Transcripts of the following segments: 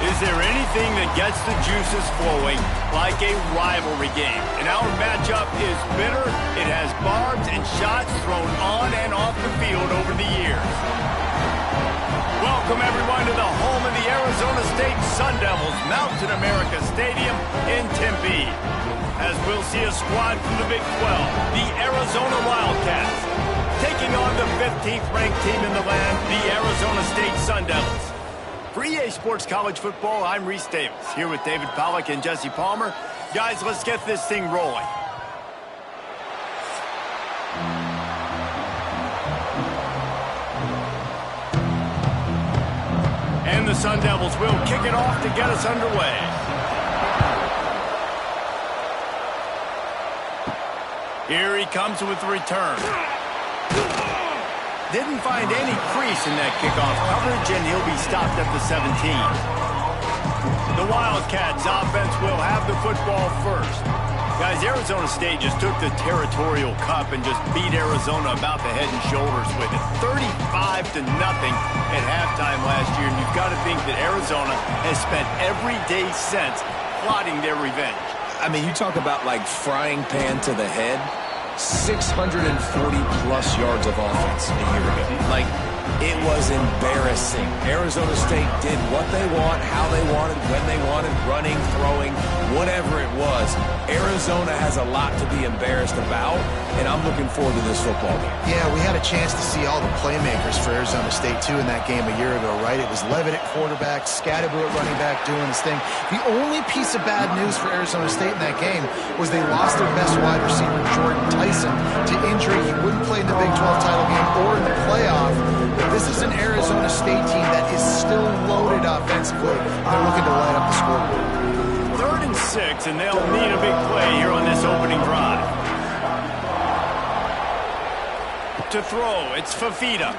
Is there anything that gets the juices flowing like a rivalry game? And our matchup is bitter. It has barbs and shots thrown on and off the field over the years. Welcome, everyone, to the home of the Arizona State Sun Devils, Mountain America Stadium in Tempe. As we'll see a squad from the Big 12, the Arizona Wildcats, taking on the 15th ranked team in the land, the Arizona State Sun Devils. For EA Sports College Football, I'm Reese Davis, here with David Pollack and Jesse Palmer. Guys, let's get this thing rolling. And the Sun Devils will kick it off to get us underway. Here he comes with the return. Didn't find any crease in that kickoff coverage, and he'll be stopped at the 17. The Wildcats offense will have the football first. Guys, Arizona State just took the Territorial Cup and just beat Arizona about the head and shoulders with it. 35-0 at halftime last year, and you've got to think that Arizona has spent every day since plotting their revenge. I mean, you talk about like frying pan to the head. 640-plus yards of offense a year ago. Like, it was embarrassing. Arizona State did what they want, how they wanted, when they wanted, running, throwing, whatever it was. Arizona has a lot to be embarrassed about, and I'm looking forward to this football game. Yeah, we had a chance to see all the playmakers for Arizona State, too, in that game a year ago, right? It was Levitt at quarterback, Scadaboo at running back doing his thing. The only piece of bad news for Arizona State in that game was they lost their best wide receiver, Jordan Tyson, to injury. He wouldn't play in the Big 12 title game or in the playoff. But this is an Arizona State team that is still loaded offensively. They're looking to light up the scoreboard. 3rd and 6, and they'll need a big play here on this opening drive. To throw, it's Fafita.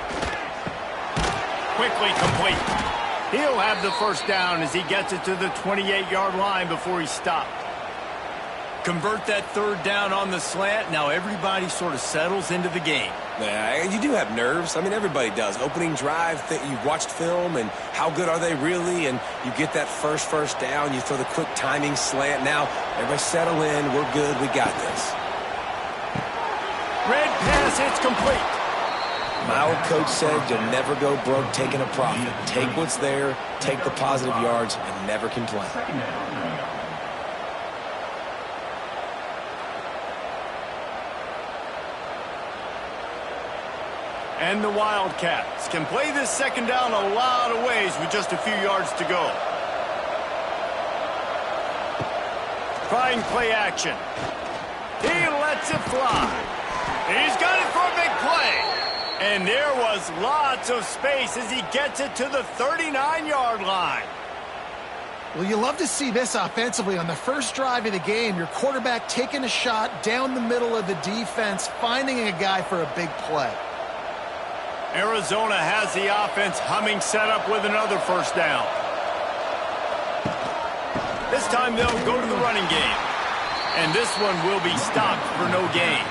Quickly complete. He'll have the first down as he gets it to the 28-yard line before he's stopped. Convert that 3rd down on the slant. Now everybody sort of settles into the game. Yeah, you do have nerves. I mean, everybody does. Opening drive, you've watched film, and how good are they really? And you get that first down. You throw the quick timing slant. Now, everybody settle in. We're good. We got this. Red pass, it's complete. My old coach said you'll never go broke taking a profit. Take what's there, take the positive yards, and never complain. And the Wildcats can play this second down a lot of ways with just a few yards to go. Trying play action. He lets it fly. He's got it for a big play. And there was lots of space as he gets it to the 39-yard line. Well, you love to see this offensively on the first drive of the game. Your quarterback taking a shot down the middle of the defense, finding a guy for a big play. Arizona has the offense humming, set up with another first down. This time they'll go to the running game. And this one will be stopped for no gain.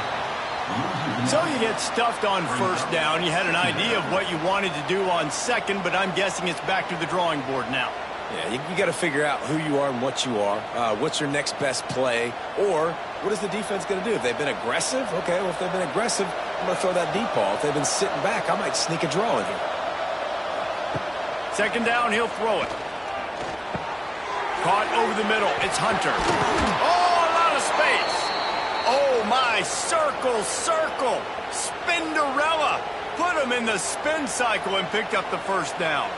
So you get stuffed on first down. You had an idea of what you wanted to do on second, but I'm guessing it's back to the drawing board now. Yeah, you got to figure out who you are and what you are. What's your next best play? Or what is the defense going to do? If they've been aggressive, okay, well, if they've been aggressive, I'm going to throw that deep ball. If they've been sitting back, I might sneak a draw in here. Second down, he'll throw it. Caught over the middle. It's Hunter. Oh, a lot of space. Oh, my. Circle. Spinderella. Put him in the spin cycle and picked up the first down.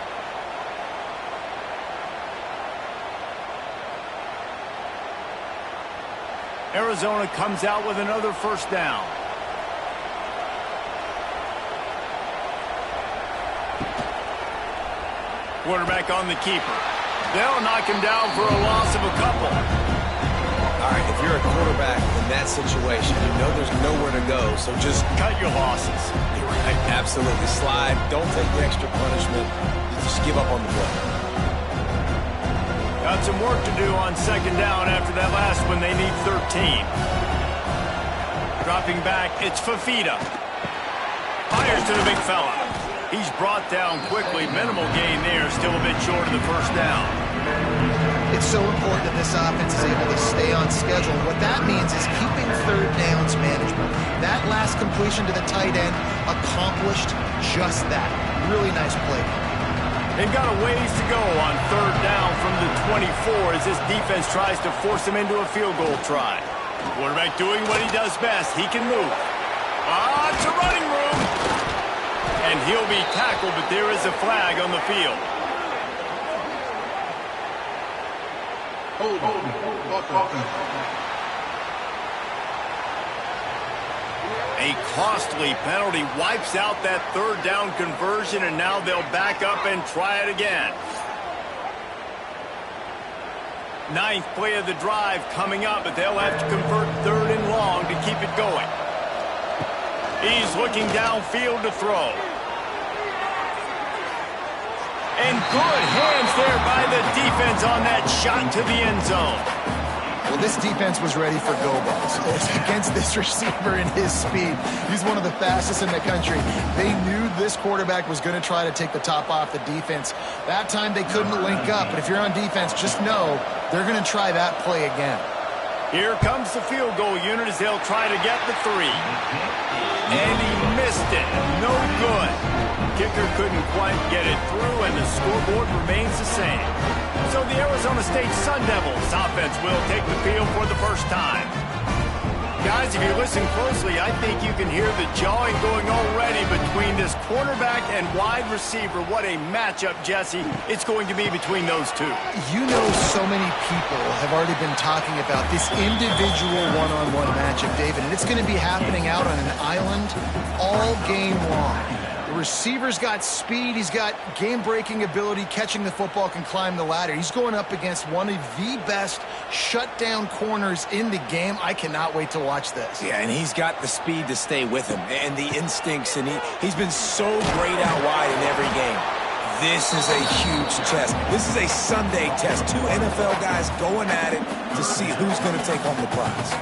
Arizona comes out with another first down. Quarterback on the keeper. They'll knock him down for a loss of a couple. All right, if you're a quarterback in that situation, you know there's nowhere to go, so just cut your losses. You're right. Absolutely. Slide. Don't take the extra punishment. Just give up on the play. Got some work to do on second down after that last one. They need 13. Dropping back, it's Fafita. Fires to the big fella. He's brought down quickly. Minimal gain there. Still a bit short of the first down. It's so important that this offense is able to stay on schedule. What that means is keeping third downs manageable. That last completion to the tight end accomplished just that. Really nice play. They've got a ways to go on third down from the 24 as this defense tries to force them into a field goal try. Quarterback doing what he does best. He can move. It's a running room. And he'll be tackled, but there is a flag on the field. A costly penalty wipes out that third down conversion, and now they'll back up and try it again. Ninth play of the drive coming up, but they'll have to convert third and long to keep it going. He's looking downfield to throw. And good hands there by the defense on that shot to the end zone. Well, this defense was ready for go balls. Against this receiver and his speed. He's one of the fastest in the country. They knew this quarterback was going to try to take the top off the defense. That time they couldn't link up. But if you're on defense, just know they're going to try that play again. Here comes the field goal unit as they'll try to get the 3. And he missed it. No good. Kicker couldn't quite get it through, and the scoreboard remains the same. So the Arizona State Sun Devils offense will take the field for the first time. Guys, if you listen closely, I think you can hear the jawing going already between this quarterback and wide receiver. What a matchup, Jesse, it's going to be between those two. You know, so many people have already been talking about this individual one-on-one matchup, David, and it's going to be happening out on an island all game long. The receiver's got speed. He's got game-breaking ability. Catching the football, can climb the ladder. He's going up against one of the best shutdown corners in the game. I cannot wait to watch this. Yeah, and he's got the speed to stay with him and the instincts, and he's been so great out wide in every game. This is a huge test. This is a Sunday test. 2 NFL guys going at it to see who's going to take home the prize.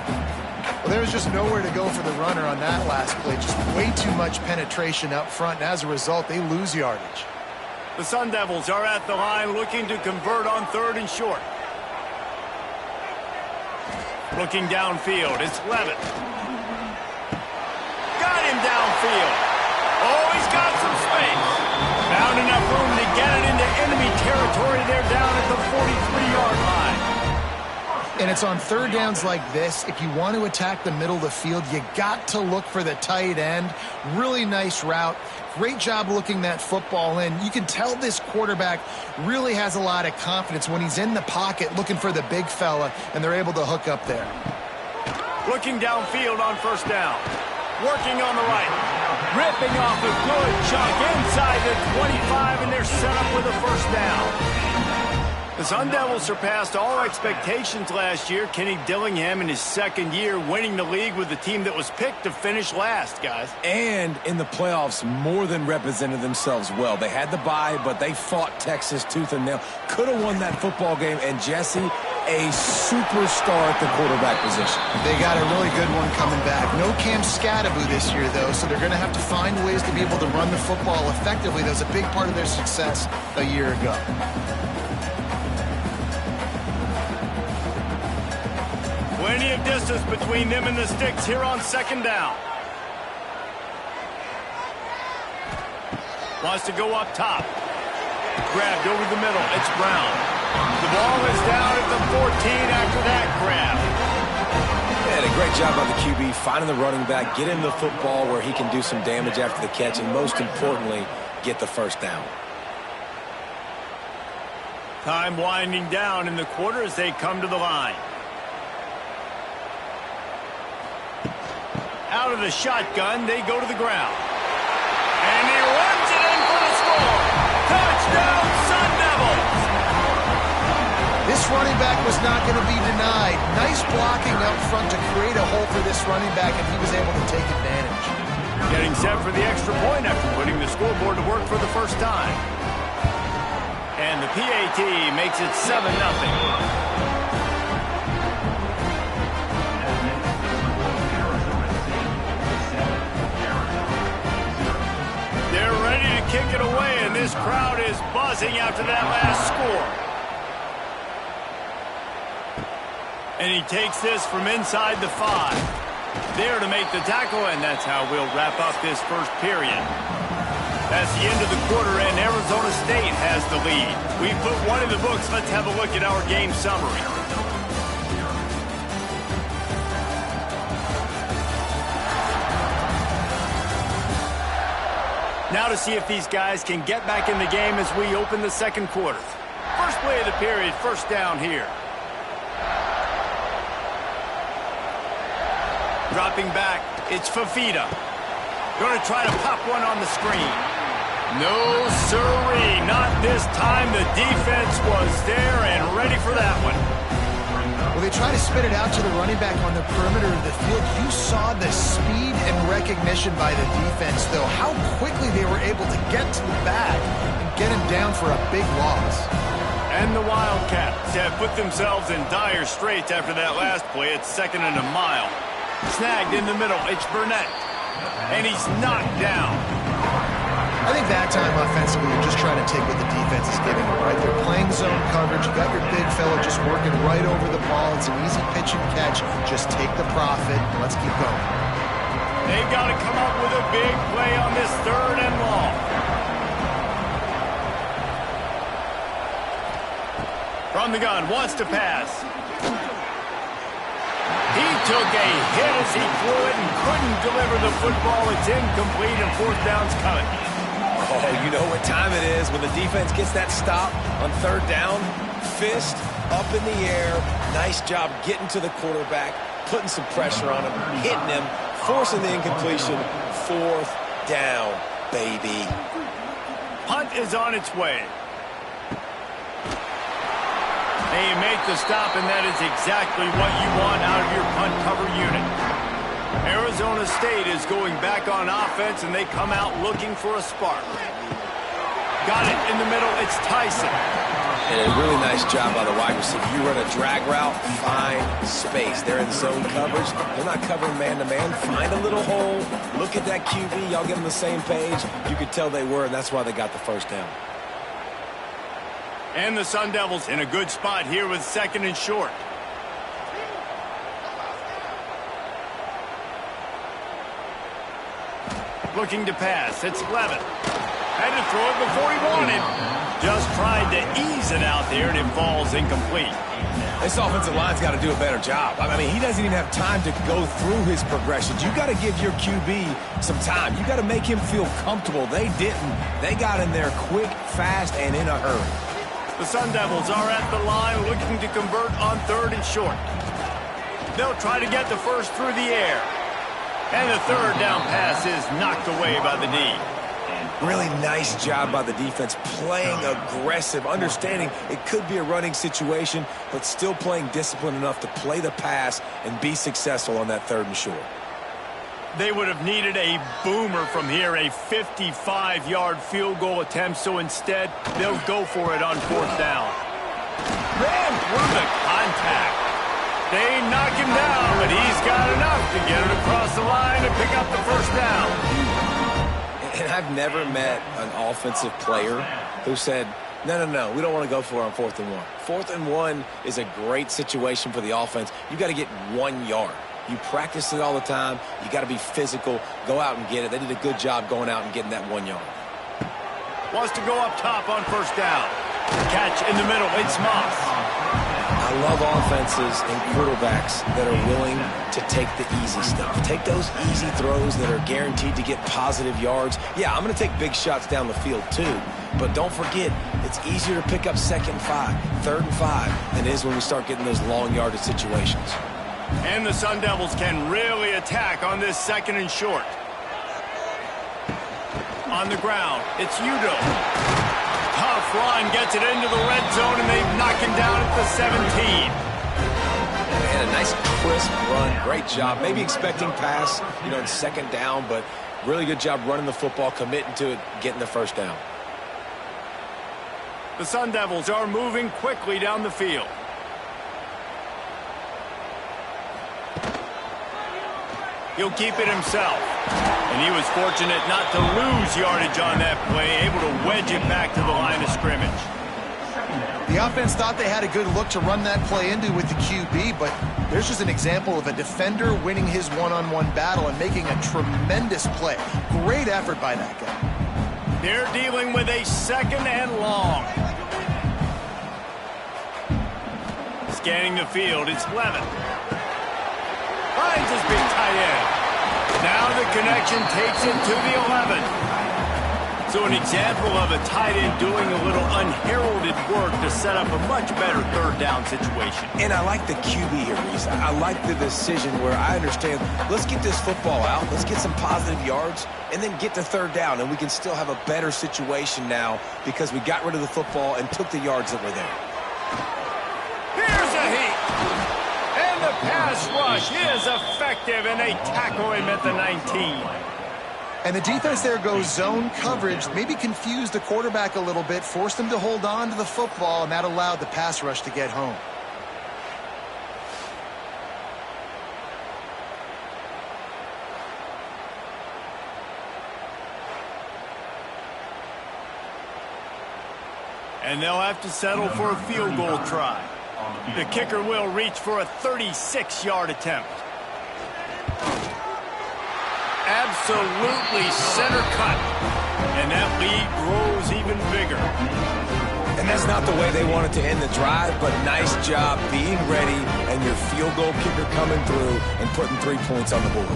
Well, there was just nowhere to go for the runner on that last play. Just way too much penetration up front, and as a result, they lose yardage. The Sun Devils are at the line looking to convert on third and short. Looking downfield, it's Levitt. Got him downfield. Oh, he's got some space. Found enough room to get it into enemy territory. They're down at the 43-yard line. And it's on third downs like this. If you want to attack the middle of the field, you got to look for the tight end. Really nice route. Great job looking that football in. You can tell this quarterback really has a lot of confidence when he's in the pocket looking for the big fella, and they're able to hook up there. Looking downfield on first down. Working on the right. Ripping off a good chunk inside the 25, and they're set up with a first down. The Sun Devils surpassed all expectations last year. Kenny Dillingham in his second year winning the league with the team that was picked to finish last, guys. And in the playoffs, more than represented themselves well. They had the bye, but they fought Texas tooth and nail. Could have won that football game. And Jesse, a superstar at the quarterback position. They got a really good one coming back. No Cam Scattaboo this year, though, so they're going to have to find ways to be able to run the football effectively. That was a big part of their success a year ago. Plenty of distance between them and the sticks here on second down. Wants to go up top. Grabbed over the middle. It's Brown. The ball is down at the 14 after that grab. Yeah, a great job by the QB finding the running back, get him the football where he can do some damage after the catch, and most importantly, get the first down. Time winding down in the quarter as they come to the line. Out of the shotgun, they go to the ground. And he runs it in for the score. Touchdown, Sun Devils! This running back was not going to be denied. Nice blocking up front to create a hole for this running back, and he was able to take advantage. Getting set for the extra point after putting the scoreboard to work for the first time. And the PAT makes it 7-0. Kick it away, and this crowd is buzzing after that last score. And he takes this from inside the 5. There to make the tackle, and that's how we'll wrap up this first period. That's the end of the quarter, and Arizona State has the lead. We put one in the books. Let's have a look at our game summary. Now to see if these guys can get back in the game as we open the second quarter. First play of the period, first down here. Dropping back, it's Fafita. Going to try to pop one on the screen. No, sirree, not this time. The defense was there and ready for that one. Well, they try to spit it out to the running back on the perimeter of the field. You saw the speed and recognition by the defense, though. How quickly they were able to get to the bag and get him down for a big loss. And the Wildcats have put themselves in dire straits after that last play. It's 2nd and a mile. Snagged in the middle. It's Burnett. And he's knocked down. I think that time offensively, you're just trying to take what the defense is giving them, right? They're playing zone coverage. You got your big fella just working right over the ball. It's an easy pitch and catch. Just take the profit. Let's keep going. They've got to come up with a big play on this 3rd and long. From the gun, wants to pass. He took a hit as he threw it and couldn't deliver the football. It's incomplete and 4th down's coming. Oh, you know what time it is when the defense gets that stop on 3rd down. Fist up in the air. Nice job getting to the quarterback, putting some pressure on him, hitting him, forcing the incompletion. 4th down, baby. Punt is on its way. They make the stop, and that is exactly what you want out of your punt cover unit. Arizona State is going back on offense, and they come out looking for a spark. Got it in the middle. It's Tyson. And a really nice job by the wide receiver. You run a drag route, find space. They're in zone coverage. They're not covering man-to-man. Find a little hole. Look at that QB. Y'all get on the same page. You could tell they were, and that's why they got the 1st down. And the Sun Devils in a good spot here with 2nd and short. Looking to pass. It's Levitt. Had to throw it before he wanted. Just tried to ease it out there, and it falls incomplete. This offensive line's got to do a better job. I mean, he doesn't even have time to go through his progressions. You got to give your QB some time. You got to make him feel comfortable. They didn't. They got in there quick, fast, and in a hurry. The Sun Devils are at the line looking to convert on 3rd and short. They'll try to get the first through the air. And the 3rd down pass is knocked away by the D. Really nice job by the defense, playing aggressive, understanding it could be a running situation, but still playing disciplined enough to play the pass and be successful on that 3rd and short. They would have needed a boomer from here, a 55-yard field goal attempt, so instead they'll go for it on 4th down. Ran through the contact. They knock him down, but he's got enough to get it across the line and pick up the 1st down. And I've never met an offensive player who said, no, we don't want to go for it on 4th and 1. 4th and 1 is a great situation for the offense. You got to get 1 yard. You practice it all the time. You got to be physical. Go out and get it. They did a good job going out and getting that 1 yard. Wants to go up top on 1st down. Catch in the middle. It's Moss. I love offenses and quarterbacks that are willing to take the easy stuff. Take those easy throws that are guaranteed to get positive yards. Yeah, I'm going to take big shots down the field too. But don't forget, it's easier to pick up 2nd and 5, 3rd and 5 than it is when we start getting those long yardage situations. And the Sun Devils can really attack on this 2nd and short. On the ground, it's Udo. Tough run, gets it into the red zone, and they knock him down at the 17. And a nice crisp run, great job. Maybe expecting pass, in 2nd down, but really good job running the football, committing to it, getting the 1st down. The Sun Devils are moving quickly down the field. He'll keep it himself. And he was fortunate not to lose yardage on that play, able to wedge it back to the line of scrimmage. The offense thought they had a good look to run that play into with the QB, but there's just an example of a defender winning his one-on-one battle and making a tremendous play. Great effort by that guy. They're dealing with a 2nd and long. Scanning the field, it's Levin. Finds his big tight end. Now the connection takes it to the 11. So an example of a tight end doing a little unheralded work to set up a much better 3rd down situation. And I like the QB here, Reese. I like the decision where I understand, let's get this football out, let's get some positive yards, and then get to 3rd down, and we can still have a better situation now because we got rid of the football and took the yards that were there. Here's a heat. And the pass rush is effective, and they tackle him at the 19. And the defense there goes zone coverage, maybe confused the quarterback a little bit, forced him to hold on to the football, and that allowed the pass rush to get home. And they'll have to settle for a field goal try. The kicker will reach for a 36-yard attempt. Absolutely center cut. And that lead grows even bigger. And that's not the way they wanted to end the drive, but nice job being ready and your field goal kicker coming through and putting 3 points on the board.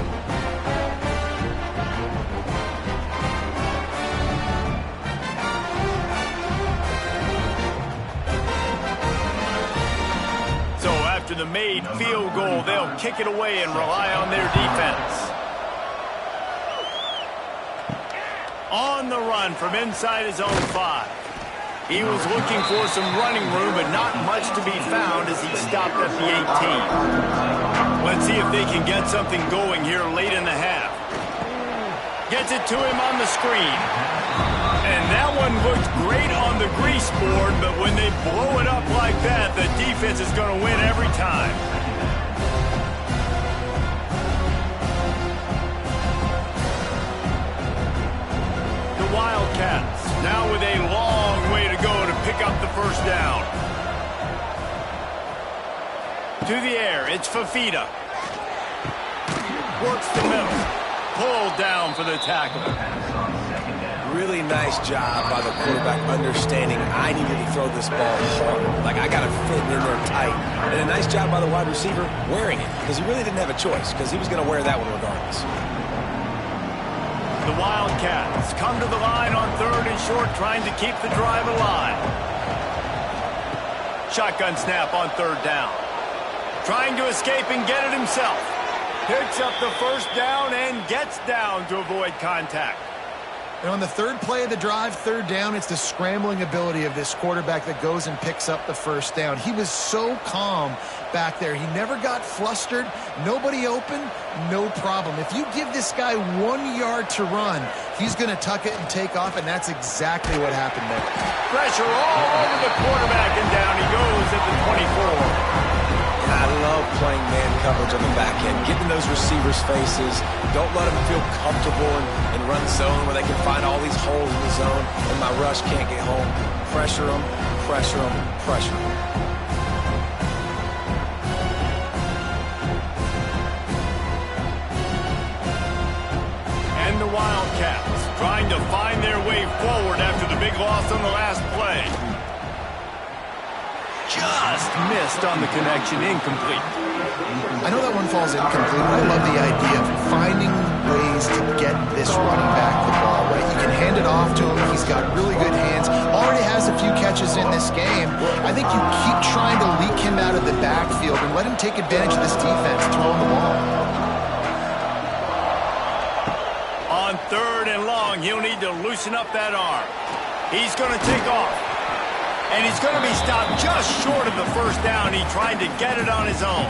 So after the made field goal, they'll kick it away and rely on their defense. On the run from inside his own 5. He was looking for some running room, but not much to be found as he stopped at the 18. Let's see if they can get something going here late in the half. Gets it to him on the screen. And that one looked great on the grease board, but when they blow it up like that, the defense is going to win every time. Wildcats now with a long way to go to pick up the 1st down. To the air, it's Fafita. Works the middle. Pulled down for the tackle. Really nice job by the quarterback understanding I needed to throw this ball hard. Like, I got to fit in there tight. And a nice job by the wide receiver wearing it because he really didn't have a choice because he was going to wear that one regardless. The Wildcats come to the line on 3rd and short, trying to keep the drive alive. Shotgun snap on 3rd down. Trying to escape and get it himself. Picks up the 1st down and gets down to avoid contact. And on the 3rd play of the drive, 3rd down, it's the scrambling ability of this quarterback that goes and picks up the 1st down. He was so calm back there. He never got flustered. Nobody open, no problem. If you give this guy 1 yard to run, he's going to tuck it and take off, and that's exactly what happened there. Pressure all over the quarterback, and down he goes at the 24. I love playing man coverage on the back end, getting those receivers' faces. Don't let them feel comfortable and run zone where they can find all these holes in the zone and my rush can't get home. Pressure them, pressure them, pressure them. And the Wildcats trying to find their way forward after the big loss on the last play. Just missed on the connection, incomplete. I know that one falls incomplete, but I love the idea of finding ways to get this running back the ball, right? You can hand it off to him. He's got really good hands. Already has a few catches in this game. I think you keep trying to leak him out of the backfield and let him take advantage of this defense throwing the ball. On 3rd and long, he'll need to loosen up that arm. He's going to take off. And he's going to be stopped just short of the 1st down. He tried to get it on his own.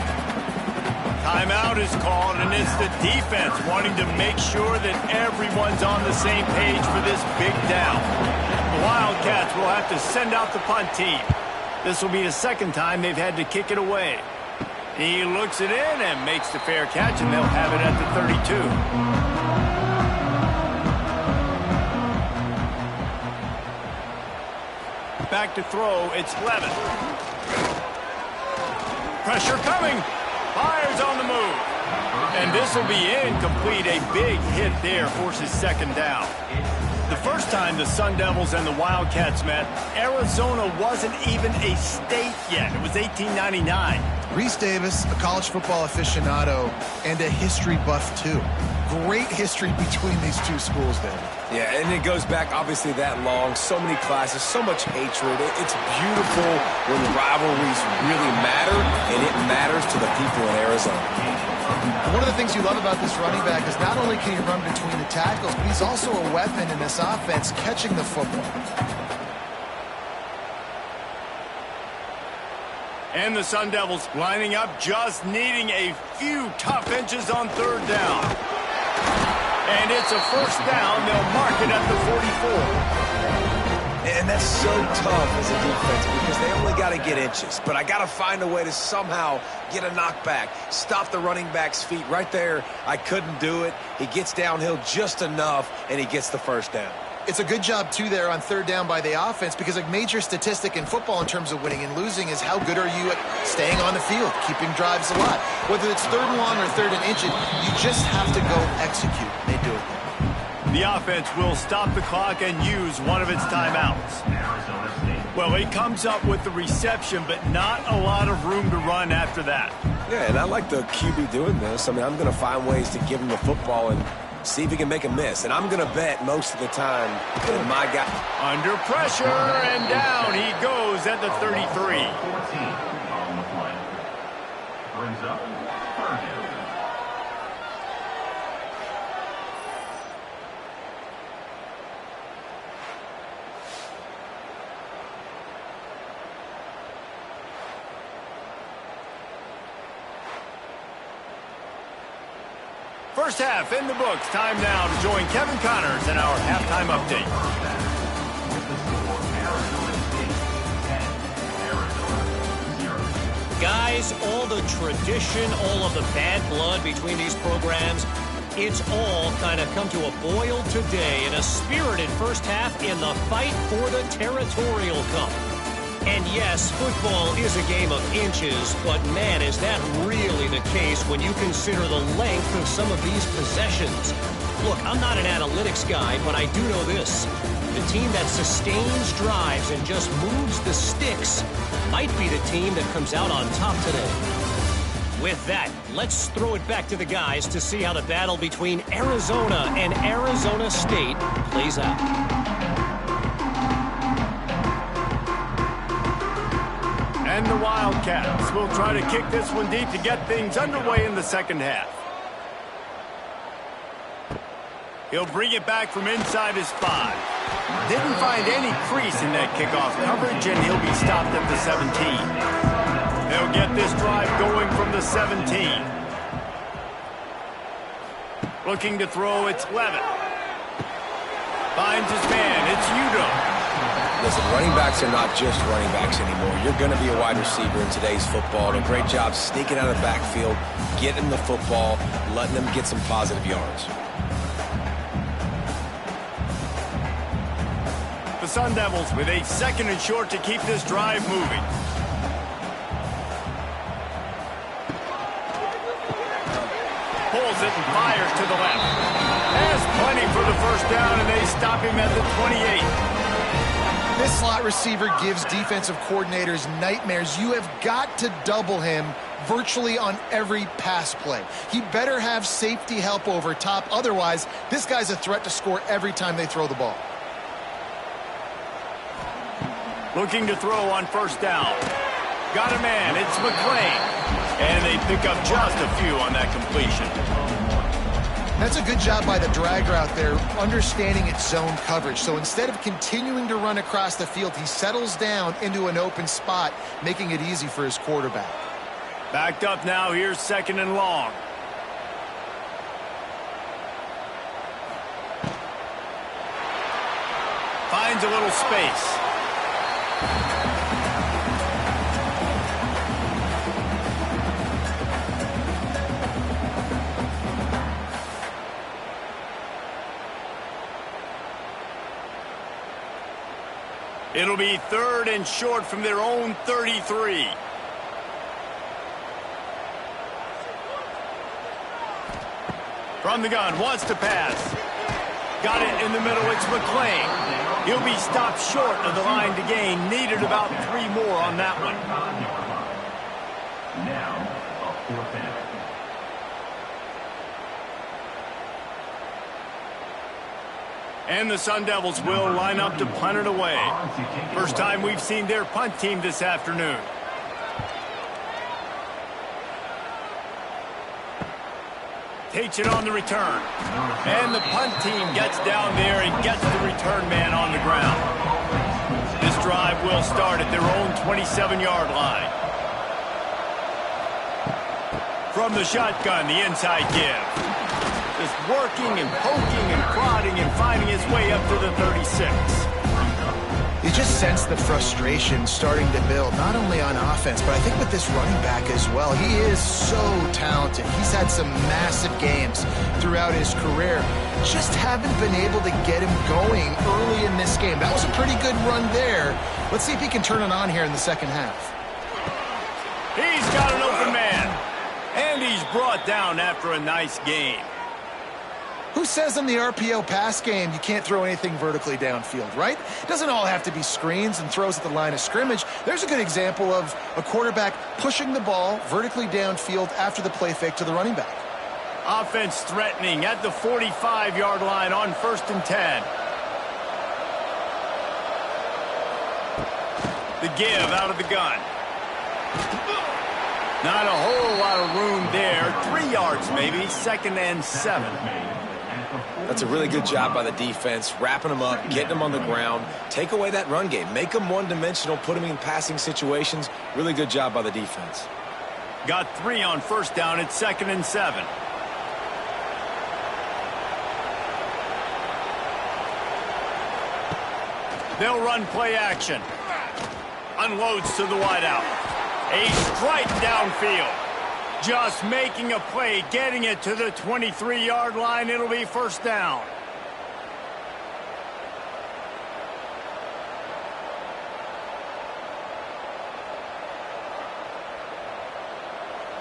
Timeout is called, and it's the defense wanting to make sure that everyone's on the same page for this big down. The Wildcats will have to send out the punt team. This will be the 2nd time they've had to kick it away. He looks it in and makes the fair catch, and they'll have it at the 32. back to throw. It's Levin. Pressure coming. Fires on the move. And this will be incomplete. A big hit there forces second down. The first time the Sun Devils and the Wildcats met, Arizona wasn't even a state yet. It was 1899. Reese Davis, a college football aficionado, and a history buff, too. Great history between these two schools, David. Yeah, and it goes back, obviously, that long. So many classes, so much hatred. It's beautiful when rivalries really matter, and it matters to the people in Arizona. One of the things you love about this running back is not only can he run between the tackles, but he's also a weapon in this offense, catching the football. And the Sun Devils lining up, just needing a few tough inches on third down. And it's a first down. They'll mark it at the 44. And that's so tough as a defense because they only got to get inches. But I got to find a way to somehow get a knockback, stop the running back's feet. Right there, I couldn't do it. He gets downhill just enough, and he gets the first down. It's a good job, too, there on third down by the offense because a major statistic in football in terms of winning and losing is how good are you at staying on the field, keeping drives alive. Whether it's third and long or third and inches, you just have to go execute. They do it. The offense will stop the clock and use one of its timeouts. Well, it comes up with the reception, but not a lot of room to run after that. Yeah, and I like the QB doing this. I mean, I'm going to find ways to give him the football and see if he can make a miss. And I'm going to bet most of the time that my guy... Under pressure, and down he goes at the 33. 14 on the play. Brings up third down. First half in the books. Time now to join Kevin Connors in our halftime update. Guys, all the tradition, all of the bad blood between these programs, it's all kind of come to a boil today in a spirited first half in the fight for the Territorial Cup. And yes, football is a game of inches, but man, is that really the case when you consider the length of some of these possessions. Look, I'm not an analytics guy, but I do know this. The team that sustains drives and just moves the sticks might be the team that comes out on top today. With that, let's throw it back to the guys to see how the battle between Arizona and Arizona State plays out. And the Wildcats will try to kick this one deep to get things underway in the second half. He'll bring it back from inside his 5. Didn't find any crease in that kickoff coverage, and he'll be stopped at the 17. They'll get this drive going from the 17. Looking to throw, it's Levin. Finds his man, it's Udo. Listen, running backs are not just running backs anymore. You're going to be a wide receiver in today's football. And a great job sneaking out of the backfield, getting the football, letting them get some positive yards. The Sun Devils with a second and short to keep this drive moving. Pulls it and fires to the left. Has plenty for the first down, and they stop him at the 28. This slot receiver gives defensive coordinators nightmares. You have got to double him virtually on every pass play. He better have safety help over top. Otherwise, this guy's a threat to score every time they throw the ball. Looking to throw on first down. Got a man, it's McClain. And they pick up just a few on that completion. That's a good job by the drag route there, understanding its zone coverage. So instead of continuing to run across the field, he settles down into an open spot, making it easy for his quarterback. Backed up now, here's second and long. Finds a little space. It'll be 3rd and short from their own 33. From the gun, wants to pass. Got it in the middle, it's McClain. He'll be stopped short of the line to gain. Needed about 3 more on that one. Now, a 4th down. And the Sun Devils will line up to punt it away. First time we've seen their punt team this afternoon. Takes it on the return. And the punt team gets down there and gets the return man on the ground. This drive will start at their own 27-yard line. From the shotgun, the inside give. Just working and poking and prodding and finding his way up to the 36. You just sense the frustration starting to build, not only on offense, but I think with this running back as well. He is so talented. He's had some massive games throughout his career. Just haven't been able to get him going early in this game. That was a pretty good run there. Let's see if he can turn it on here in the second half. He's got an open man. And he's brought down after a nice game. Who says in the RPO pass game you can't throw anything vertically downfield, right? It doesn't all have to be screens and throws at the line of scrimmage. There's a good example of a quarterback pushing the ball vertically downfield after the play fake to the running back. Offense threatening at the 45-yard line on 1st and 10. The give out of the gun. Not a whole lot of room there. 3 yards maybe, 2nd and 7. That's a really good job by the defense, wrapping them up, getting them on the ground, take away that run game, make them one-dimensional, put them in passing situations. Really good job by the defense. Got 3 on 1st down at 2nd and 7. They'll run play action. Unloads to the wideout. A strike downfield. Just making a play, getting it to the 23-yard line. It'll be 1st down.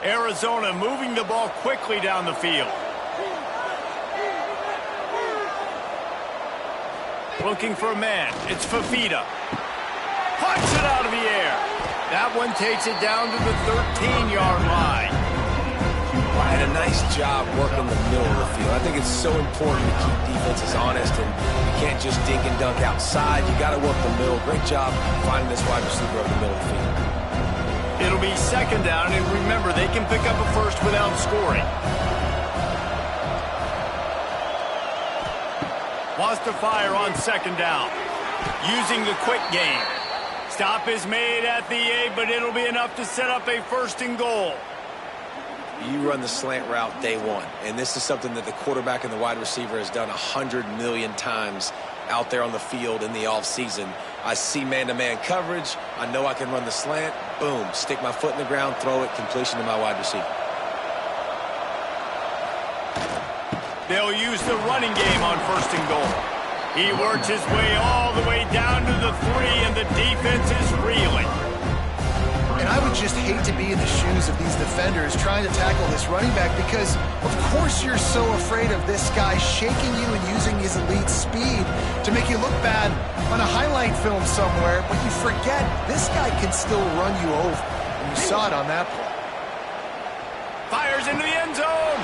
Arizona moving the ball quickly down the field. Looking for a man. It's Fafita. Punts it out of the air. That one takes it down to the 13-yard line. And a nice job working the middle of the field. I think it's so important to keep defenses honest, and you can't just dink and dunk outside. You got to work the middle. Great job finding this wide receiver over the middle of the field. It'll be 2nd down, and remember, they can pick up a first without scoring. Wants to fire on 2nd down. Using the quick game. Stop is made at the 8, but it'll be enough to set up a 1st and goal. You run the slant route day one, and this is something that the quarterback and the wide receiver has done 100 million times out there on the field in the offseason. I see man-to-man coverage. I know I can run the slant. Boom, stick my foot in the ground, throw it, completion to my wide receiver. They'll use the running game on 1st and goal. He works his way all the way down to the 3, and the defense is reeling. And I would just hate to be in the shoes of these defenders trying to tackle this running back because, of course, you're so afraid of this guy shaking you and using his elite speed to make you look bad on a highlight film somewhere, but you forget this guy can still run you over. And you saw it on that play. Fires into the end zone.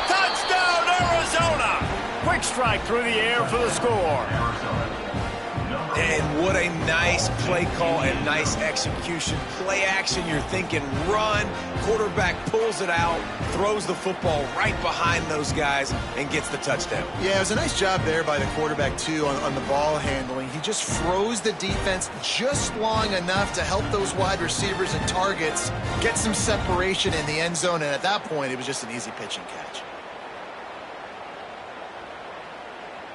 Touchdown, Arizona! Quick strike through the air for the score. And what a nice play call and nice execution. Play action, you're thinking run. Quarterback pulls it out, throws the football right behind those guys, and gets the touchdown. Yeah, it was a nice job there by the quarterback, too, on the ball handling. He just froze the defense just long enough to help those wide receivers and targets get some separation in the end zone, and at that point, it was just an easy pitch and catch.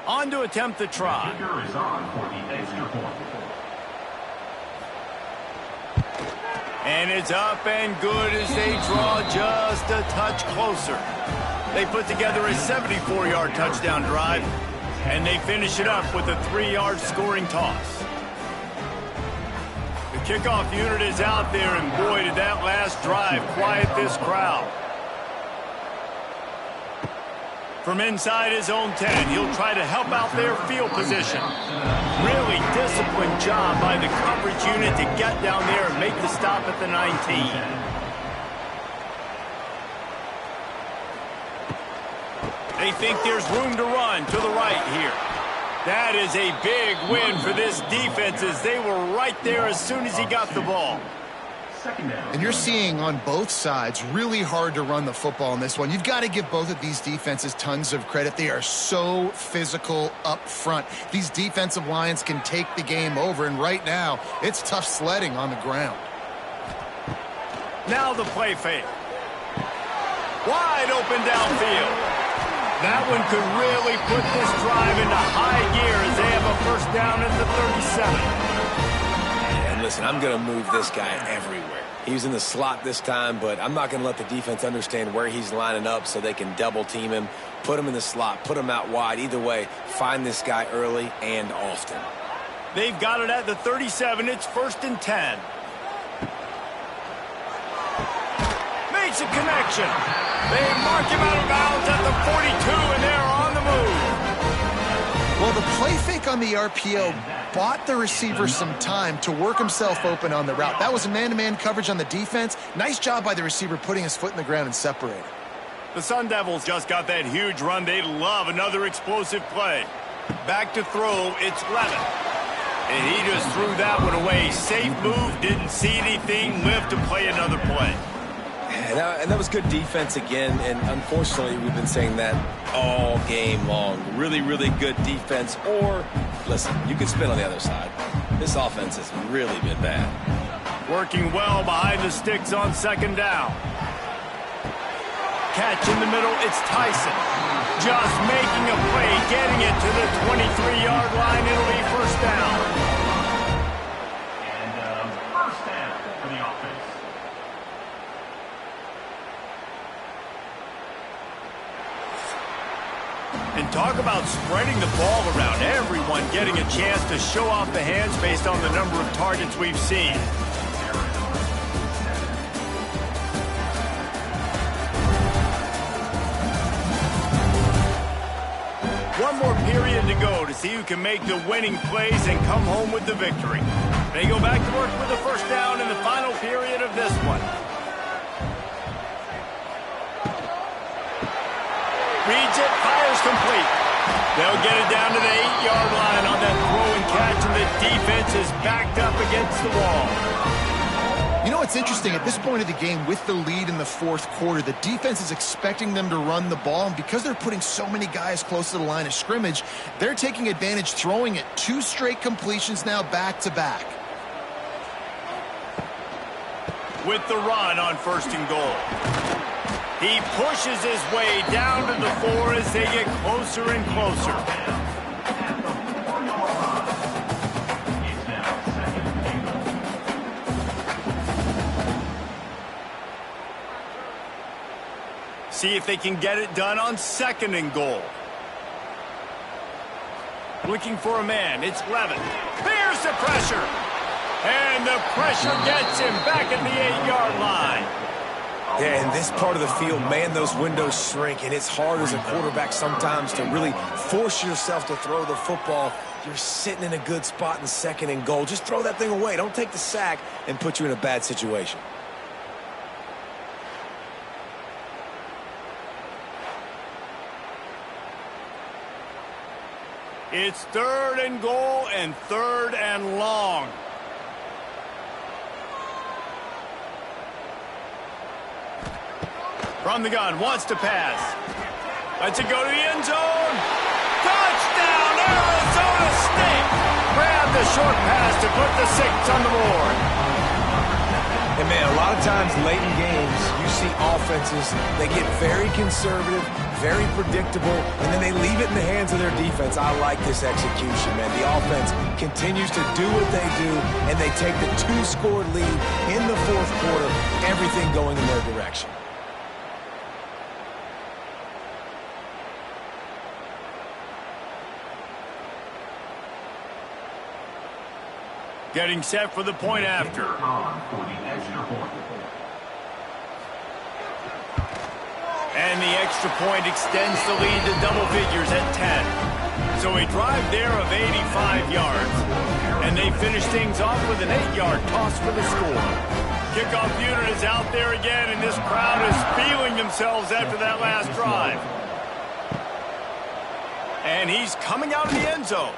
On to attempt the try. Kicker is on for the extra point. And it's up and good as they draw just a touch closer. They put together a 74-yard touchdown drive, and they finish it up with a 3-yard scoring toss. Kickoff unit is out there, and boy, did that last drive quiet this crowd. From inside his own 10, he'll try to help out their field position. Really disciplined job by the coverage unit to get down there and make the stop at the 19. They think there's room to run to the right here. That is a big win for this defense as they were right there as soon as he got the ball. And you're seeing on both sides really hard to run the football in this one. You've got to give both of these defenses tons of credit. They are so physical up front. These defensive lines can take the game over, and right now it's tough sledding on the ground. Now the play fake. Wide open downfield. That one could really put this drive into high gear as they have a first down at the 37. And listen, I'm going to move this guy everywhere. He's in the slot this time, but I'm not going to let the defense understand where he's lining up so they can double team him, put him in the slot, put him out wide. Either way, find this guy early and often. They've got it at the 37. It's 1st and 10. Makes a connection. They mark him out of bounds at the 42, and they're on the move. Well, the play fake on the RPO bought the receiver some time to work himself open on the route. That was a man-to-man coverage on the defense. Nice job by the receiver putting his foot in the ground and separating. The Sun Devils just got that huge run. They love another explosive play. Back to throw, it's Levin. And he just threw that one away. Safe move, didn't see anything, lived to play another play. And that was good defense again, and unfortunately we've been saying that all game long. Really, really good defense, or, listen, you could spin on the other side. This offense has really been bad. Working well behind the sticks on 2nd down. Catch in the middle, it's Tyson. Just making a play, getting it to the 23-yard line. It'll be 1st down. And 1st down for the offense. And talk about spreading the ball around. Everyone getting a chance to show off the hands based on the number of targets we've seen. One more period to go to see who can make the winning plays and come home with the victory. They go back to work with the 1st down in the final period of this one. Reads it, fires complete. They'll get it down to the 8-yard line on that throw and catch, and the defense is backed up against the wall. You know what's interesting? At this point of the game, with the lead in the 4th quarter, the defense is expecting them to run the ball, and because they're putting so many guys close to the line of scrimmage, they're taking advantage, throwing it 2 straight completions now back-to-back. With the run on 1st and goal. He pushes his way down to the 4 as they get closer and closer. See if they can get it done on 2nd and goal. Looking for a man, it's Levin. Here's the pressure. And the pressure gets him back at the 8-yard line. Yeah, in this part of the field, man, those windows shrink, and it's hard as a quarterback sometimes to really force yourself to throw the football. You're sitting in a good spot in 2nd and goal. Just throw that thing away. Don't take the sack and put you in a bad situation. It's 3rd and goal and 3rd and long. From the gun, wants to pass. Lets it go to the end zone. Touchdown, Arizona State! Grab the short pass to put the 6 on the board. And, man, a lot of times late in games, you see offenses, they get very conservative, very predictable, and then they leave it in the hands of their defense. I like this execution, man. The offense continues to do what they do, and they take the 2-score lead in the 4th quarter, everything going in their direction. Getting set for the point after. For the extra point. And the extra point extends the lead to double figures at 10. So a drive there of 85 yards. And they finish things off with an 8-yard toss for the score. Kickoff unit is out there again, and this crowd is feeling themselves after that last drive. And he's coming out of the end zone.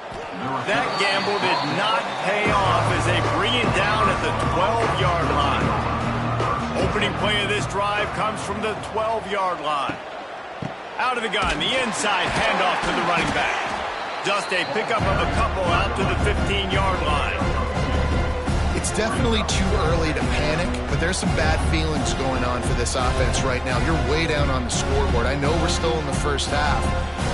That gamble did not pay off as they bring it down at the 12-yard line. Opening play of this drive comes from the 12-yard line. Out of the gun, the inside handoff to the running back. Just a pickup of a couple out to the 15-yard line. It's definitely too early to panic, but there's some bad feelings going on for this offense right now. You're way down on the scoreboard. I know we're still in the first half,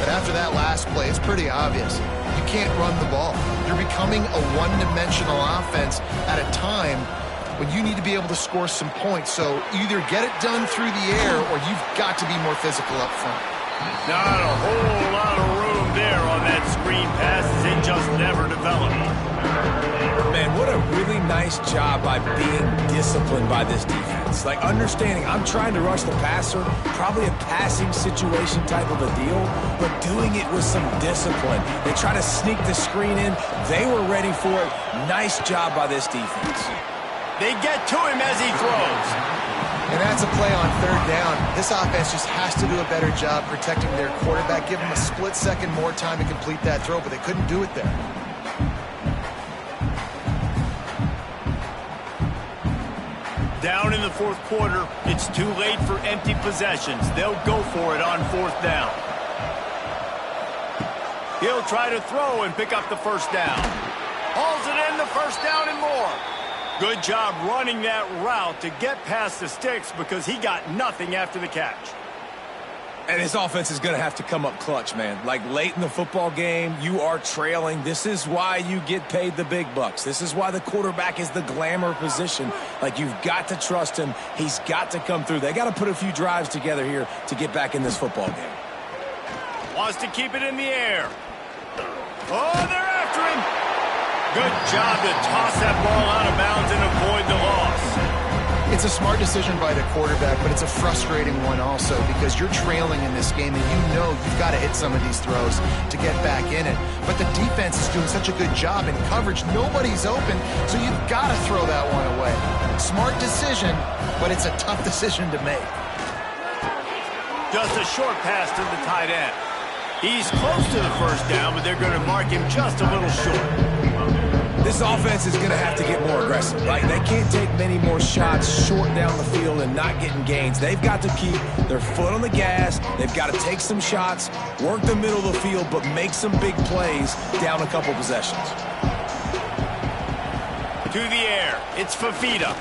but after that last play, it's pretty obvious. You can't run the ball. You're becoming a one-dimensional offense at a time when you need to be able to score some points. So either get it done through the air or you've got to be more physical up front. Not a whole lot of room there on that screen pass as it just never developed. Man, what a really nice job by being disciplined by this defense. Like, understanding I'm trying to rush the passer, probably a passing situation type of a deal, but doing it with some discipline. They try to sneak the screen in. They were ready for it. Nice job by this defense. They get to him as he throws. And that's a play on third down. This offense just has to do a better job protecting their quarterback. Give them a split second more time to complete that throw, but they couldn't do it there. Down in the fourth quarter, it's too late for empty possessions. They'll go for it on fourth down. He'll try to throw and pick up the first down. Hauls it in, the first down and more. Good job running that route to get past the sticks because he got nothing after the catch. And this offense is going to have to come up clutch, man. Like, late in the football game, you are trailing. This is why you get paid the big bucks. This is why the quarterback is the glamour position. Like, you've got to trust him. He's got to come through. They got to put a few drives together here to get back in this football game. Wants to keep it in the air. Oh, they're after him. Good job to toss that ball out of bounds and avoid the loss. It's a smart decision by the quarterback, but it's a frustrating one also because you're trailing in this game and you know you've got to hit some of these throws to get back in it. But the defense is doing such a good job in coverage. Nobody's open, so you've got to throw that one away. Smart decision, but it's a tough decision to make. Just a short pass to the tight end. He's close to the first down, but they're going to mark him just a little short. This offense is going to have to get more aggressive, right? They can't take many more shots short down the field and not getting gains. They've got to keep their foot on the gas. They've got to take some shots, work the middle of the field, but make some big plays down a couple possessions. To the air, it's Fafita.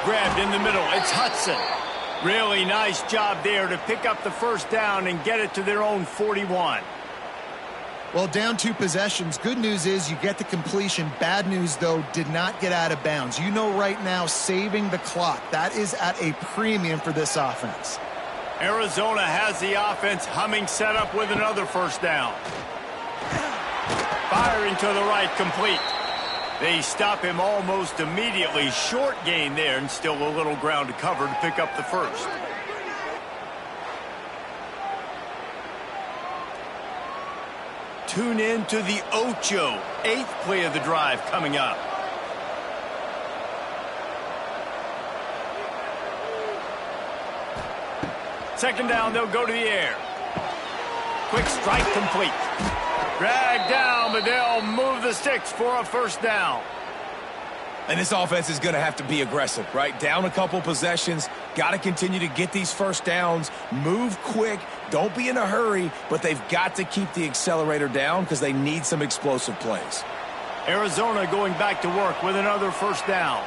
Grabbed in the middle, it's Hudson. Really nice job there to pick up the first down and get it to their own 41. Well, down 2 possessions. Good news is you get the completion. Bad news, though, did not get out of bounds. You know right now, saving the clock. That is at a premium for this offense. Arizona has the offense humming, set up with another first down. Firing to the right, complete. They stop him almost immediately. Short gain there and still a little ground to cover to pick up the first. Tune in to the Ocho, 8th play of the drive coming up. Second down, they'll go to the air. Quick strike complete. Dragged down, but they'll move the sticks for a first down. And this offense is going to have to be aggressive, right? Down a couple possessions, got to continue to get these first downs, move quick, don't be in a hurry, but they've got to keep the accelerator down because they need some explosive plays. Arizona going back to work with another first down.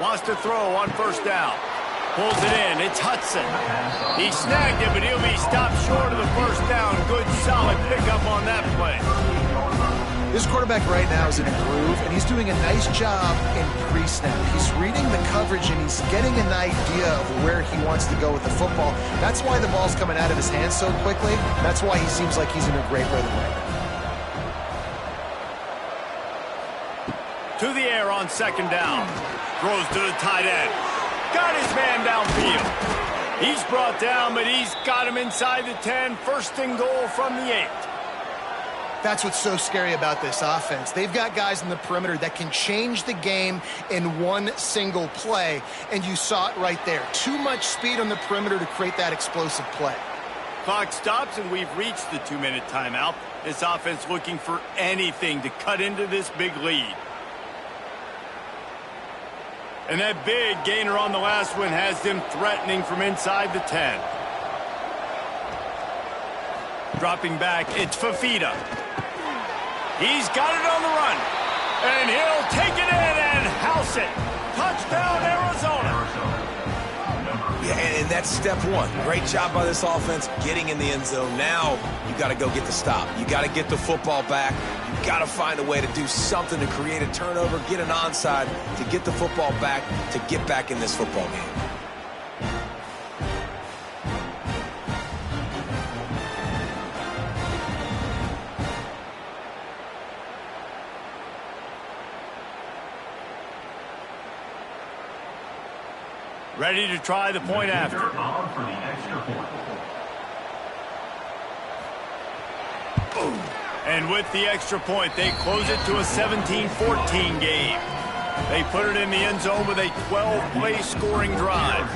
Wants to throw on first down. Pulls it in. It's Hudson. He snagged it, but he'll be stopped short of the first down. Good, solid pickup on that play. This quarterback right now is in a groove, and he's doing a nice job in pre-snap. He's reading the coverage, and he's getting an idea of where he wants to go with the football. That's why the ball's coming out of his hands so quickly. That's why he seems like he's in a great rhythm right now. To the air on second down. Throws to the tight end. Got his man downfield. He's brought down, but he's got him inside the 10. First and goal from the 8. That's what's so scary about this offense. They've got guys in the perimeter that can change the game in one single play, and you saw it right there. Too much speed on the perimeter to create that explosive play. Clock stops, and we've reached the 2-minute timeout. This offense looking for anything to cut into this big lead. And that big gainer on the last one has them threatening from inside the 10. Dropping back, it's Fafita. He's got it on the run. And he'll take it in and house it. Touchdown, Arizona. Yeah, and that's step one. Great job by this offense getting in the end zone. Now you got to go get the stop. You got to get the football back. You got to find a way to do something to create a turnover, get an onside, to get the football back, to get back in this football game. Ready to try the point after. On for the extra point. And with the extra point, they close it to a 17-14 game. They put it in the end zone with a 12-play scoring drive.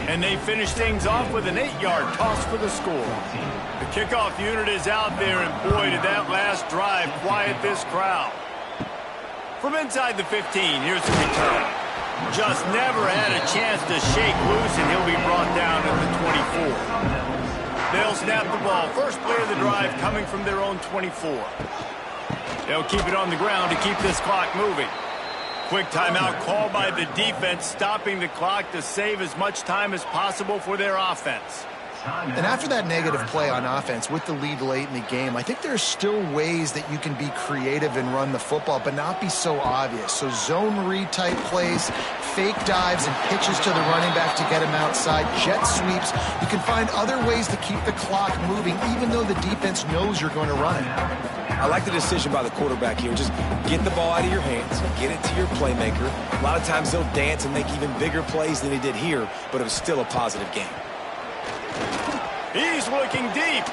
And they finish things off with an 8-yard toss for the score. The kickoff unit is out there, and boy, did that last drive quiet this crowd. From inside the 15, here's the return. Just never had a chance to shake loose, and he'll be brought down at the 24. They'll snap the ball. First play of the drive coming from their own 24. They'll keep it on the ground to keep this clock moving. Quick timeout called by the defense, stopping the clock to save as much time as possible for their offense. And after that negative play on offense with the lead late in the game, I think there's still ways that you can be creative and run the football, but not be so obvious. So zone read type plays, fake dives and pitches to the running back to get him outside, jet sweeps. You can find other ways to keep the clock moving, even though the defense knows you're going to run it. I like the decision by the quarterback here. Just get the ball out of your hands, get it to your playmaker. A lot of times they'll dance and make even bigger plays than he did here, but it was still a positive game. He's looking deep.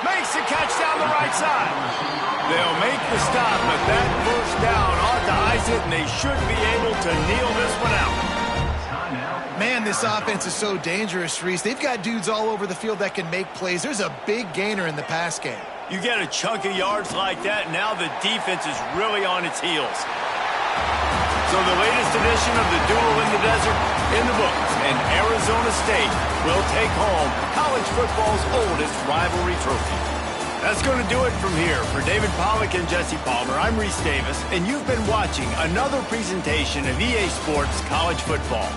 Makes the catch down the right side. They'll make the stop, but that first down ought to ice it, and they should be able to kneel this one out. Man, this offense is so dangerous, Reese. They've got dudes all over the field that can make plays. There's a big gainer in the pass game. You get a chunk of yards like that, and now the defense is really on its heels. So the latest edition of the Duel in the Desert in the books, and Arizona State will take home college football's oldest rivalry trophy. That's going to do it from here. For David Pollack and Jesse Palmer, I'm Reese Davis, and you've been watching another presentation of EA Sports College Football.